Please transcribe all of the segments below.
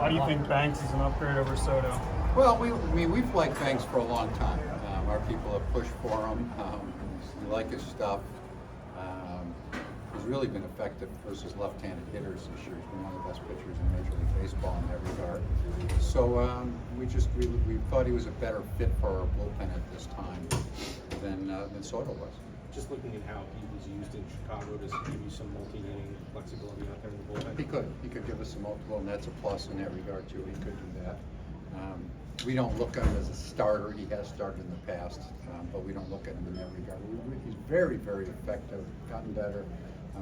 How do you think Banks is an upgrade over Soto? Well, we've liked Banks for a long time. Our people have pushed for him. We like his stuff. He's really been effective versus left-handed hitters this year. He's been one of the best pitchers in Major League Baseball in that regard. So we thought he was a better fit for our bullpen at this time than Soto was. Just looking at how he was used in Chicago, does he give you some multi-inning flexibility out there in the bullpen? He could give us some multiple, and that's a plus in that regard too. He could do that. We don't look at him as a starter. He has started in the past, but we don't look at him in that regard. He's very, very effective, gotten better.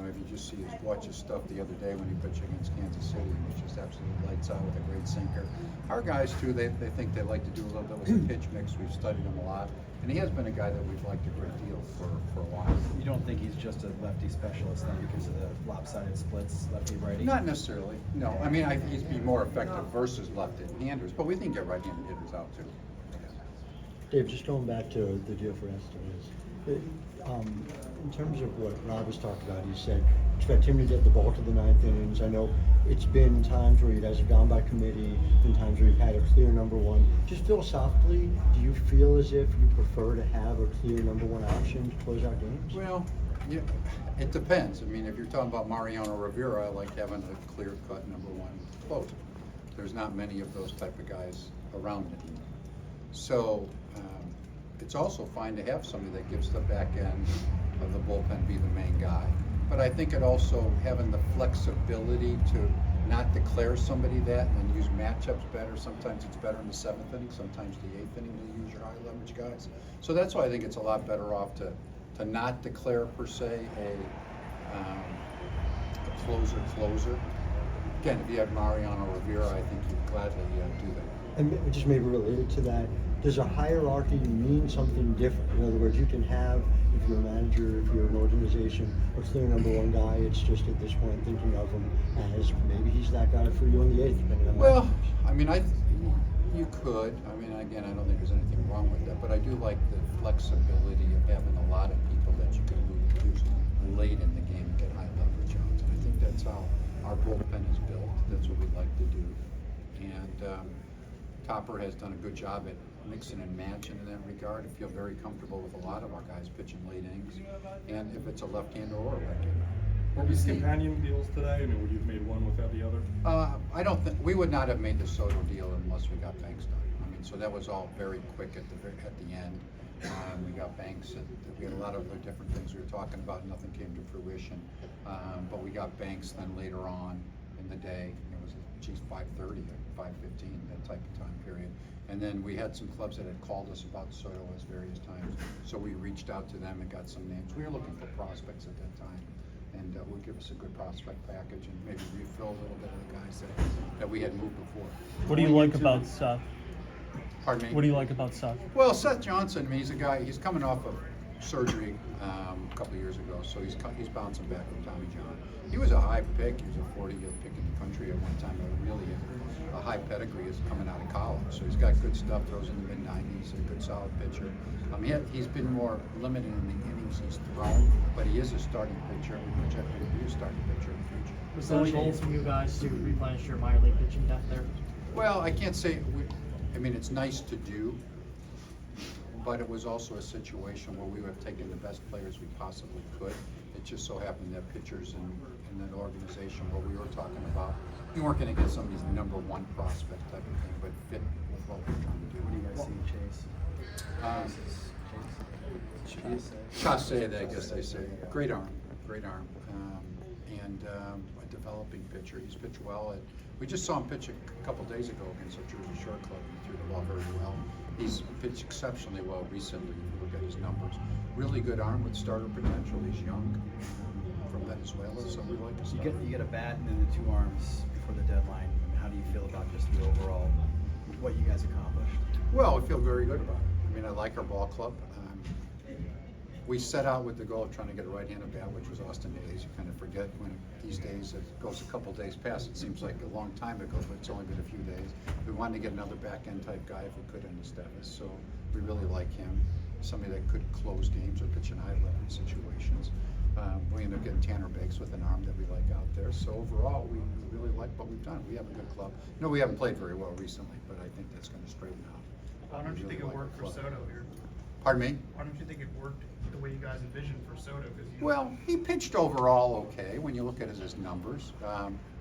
If you just watch his stuff the other day when he pitched against Kansas City, and it's just absolutely lights out with a great sinker. Our guys too, they think they like to do a little bit with the pitch mix. We've studied him a lot, and he has been a guy that we've liked a great deal for a while. You don't think he's just a lefty specialist then because of the lopsided splits, lefty-righty? Not necessarily, no. I mean, he'd be more effective versus left-handers, but we can get right-handed hitters out too. Dave, just going back to the deal for Estevez, in terms of what Rob was talking about, he said expect him to get the bulk of the ninth innings. I know it's been times where you guys have gone by committee, been times where you've had a clear number one. Just philosophically, do you feel as if you prefer to have a clear number one option to close out games? Well, yeah, it depends. I mean, if you're talking about Mariano Rivera, I like having a clear-cut number one closer. There's not many of those type of guys around the team. So it's also fine to have somebody that gives the back end of the bullpen be the main guy. But I think it also having the flexibility to not declare somebody that and then use matchups better. Sometimes it's better in the seventh inning, sometimes the eighth inning to use your high leverage guys. So that's why I think it's a lot better off to not declare per se a closer. Again, if you had Mariano Rivera, I think you'd gladly do that. And just maybe related to that, does a hierarchy mean something different? In other words, you can have, if you're a manager, if you're an organization, a clear number one guy, it's just at this point thinking of him as maybe he's that guy for you in the eighth, depending on well, I mean, you could. I mean, again, I don't think there's anything wrong with that, but I do like the flexibility of having a lot of people that you can use late in the game and get high leverage out. And I think that's how our bullpen is built. That's what we'd like to do. And Topper has done a good job at mixing and matching in that regard. I feel very comfortable with a lot of our guys pitching late innings, and if it's a left-hander or a right-hander. Were these companion deals today? I mean, would you have made one without the other? I don't think we would not have made the Soto deal unless we got Banks done. I mean, so that was all very quick at the end. We got Banks, and we had a lot of other different things we were talking about. Nothing came to fruition, but we got Banks then later on in the day. It was 5:30 or 5:15, that type of time period. And then we had some clubs that had called us about Soto at various times, so we reached out to them and got some names. We were looking for prospects at that time, and would give us a good prospect package and maybe refill a little bit of the guys that we had moved before. What do you like about Seth? Pardon me? What do you like about Seth? Well, Seth Johnson, I mean, he's a guy, he's coming off of surgery a couple of years ago, so he's bouncing back from Tommy John. He was a high pick. He was a 40th pick in the country at one time, but really a high pedigree is coming out of college. So he's got good stuff, throws in the mid-90s, a good solid pitcher. He's been more limited in the innings he's thrown, but he is a starting pitcher. We project him to be a starting pitcher in the future. Was there goals from you guys to replenish your minor league pitching depth there? Well, I can't say, I mean, it's nice to do, but it was also a situation where we would have taken the best players we possibly could. It just so happened that pitchers in that organization, what we were talking about, we weren't going to get somebody's number one prospect type of thing, but fit with what we're trying to do. What do you guys see in Chase? Chasse, I guess they say. Great arm, and a developing pitcher. He's pitched well. We just saw him pitch a couple days ago against our Jersey Shore club. He threw the ball very well. He's pitched exceptionally well recently, if you look at his numbers. Really good arm with starter potential. He's young, from Venezuela, so we like to see. You get a bat and then the two arms before the deadline. How do you feel about just the overall, what you guys accomplished? Well, I feel very good about it. I mean, I like our ball club. We set out with the goal of trying to get a right-handed bat, which was Austin Hayes. You kind of forget when these days, it goes a couple days past. It seems like a long time ago, but it's only been a few days. We wanted to get another back-end type guy if we could in Estevez, so we really like him. Somebody that could close games or pitch in high leverage situations. We ended up getting Tanner Bakes with an arm that we like out there. So overall, we really like like, but we've done it. We have a good club. No, we haven't played very well recently, but I think that's gonna straighten out. Why don't you We think really it like worked the for club. Soto here? Pardon me? Why don't you think it worked the way you guys envisioned for Soto? 'Cause you- Well, he pitched overall okay, when you look at his numbers.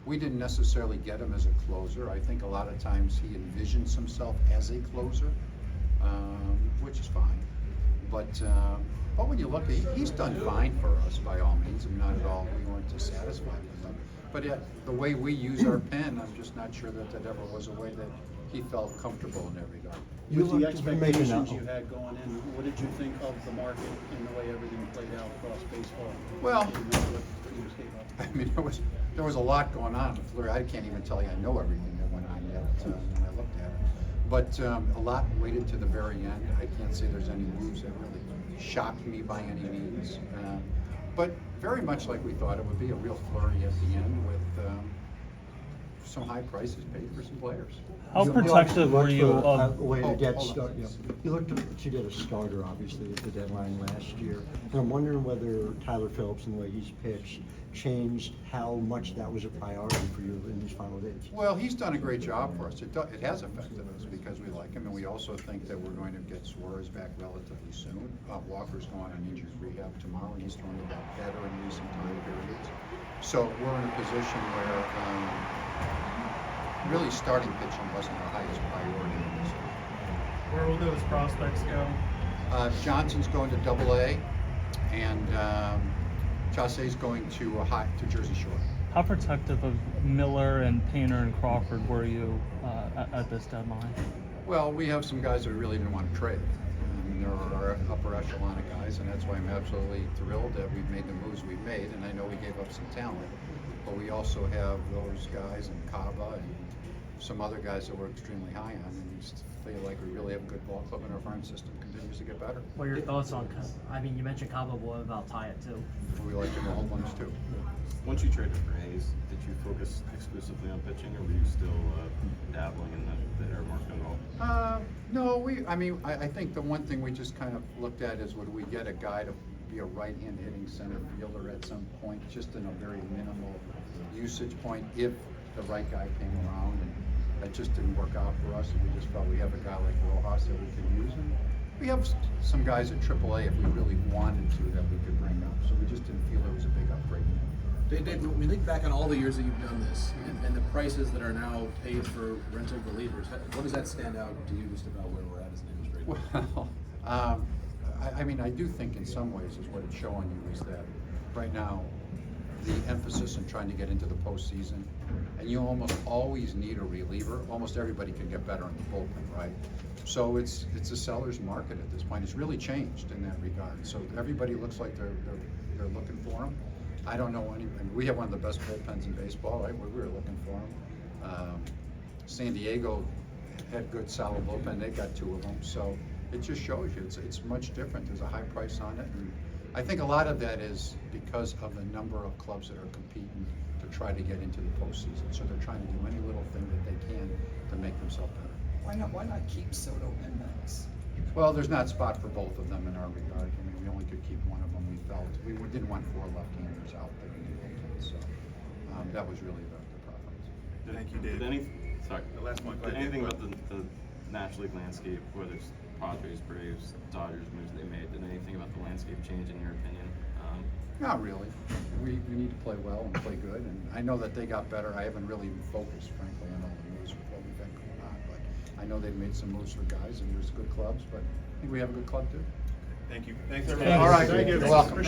We didn't necessarily get him as a closer. I think a lot of times he envisions himself as a closer, which is fine. But when you look, he's done fine for us by all means. I'm not at all, we weren't dissatisfied with him. But yet, the way we use our pen, I'm just not sure that that ever was a way that he felt comfortable in that regard. You With the looked to be making expectations out- you had going in, what did you think of the market and the way everything played out across baseball? Well, Do you remember what teams came up? I mean, there was a lot going on in Florida. I can't even tell you I know everything that went on yet when I looked at it. But a lot waited to the very end. I can't say there's any moves that really shocked me by any means. But very much like we thought it would be, a real flurry at the end with some high prices paid for some players. How You protective were looked you for a of? way to Oh, get hold on. start, yeah. You looked to get a starter, obviously, at the deadline last year. And I'm wondering whether Tyler Phillips and the way he's pitched changed how much that was a priority for you in these final days. Well, he's done a great job for us. It has affected us because we like him, and we also think that we're going to get Suarez back relatively soon. Walker's going on injury rehab tomorrow, and he's throwing the ball better in recent time periods. So we're in a position where really starting pitching wasn't our highest priority in this. Where will those prospects go? Johnson's going to AA, and Chase's going to Jersey Shore. How protective of Miller and Painter and Crawford were you at this deadline? Well, we have some guys that we really didn't want to trade. I mean, there are our upper echelon of guys, and that's why I'm absolutely thrilled that we've made the moves we've made. And I know we gave up some talent, but we also have those guys in Caba and some other guys that we're extremely high on. And we just feel like we really have a good ball club, and our farm system continues to get better. What are your thoughts on? I mean, you mentioned Cabo, but what about Tyatt too? We like to go home runs too. Once you traded for Hayes, did you focus exclusively on pitching, or were you still dabbling in the air market at all? No, I think the one thing we just kind of looked at is would we get a guy to be a right-hand hitting center fielder at some point, just in a very minimal usage point, if the right guy came around, and that just didn't work out for us, and we just felt we have a guy like Rojas that we could use, and we have some guys at AAA if we really wanted to that we could bring up, so we just didn't feel it was a big upgrade. Dave, when we think back on all the years that you've done this and the prices that are now paid for rental relievers, what does that stand out to you just about where we're at as an industry? Well, I do think in some ways is what it's showing you is that right now the emphasis on trying to get into the postseason, and you almost always need a reliever. Almost everybody can get better in the bullpen, right? So it's a seller's market at this point. It's really changed in that regard. So everybody looks like they're looking for them. I don't know any. I mean, we have one of the best bullpens in baseball, right? We were looking for them. San Diego had good, solid bullpen. They got two of them. So it just shows you it's much different. There's a high price on it, and I think a lot of that is because of the number of clubs that are competing to try to get into the postseason. So they're trying to do any little thing that they can to make themselves better. Why not keep Soto and Banks? Well, there's not spot for both of them in our regard. I mean, we only could keep one of them. We felt we didn't want four left-handers out there in the bullpen, so that was really the preference. Thank you, Dave. The last one. Did anything about the National League landscape, whether it's Padres, Braves, Dodgers moves they made, did anything about the landscape change in your opinion? Not really. We need to play well and play good, and I know that they got better. I haven't really even focused, frankly, on all the moves with what we've got going on, but I know they've made some moves for guys, and there's good clubs, but I think we have a good club too. Thank you. Thanks, everybody. All right. Thank you. You're welcome.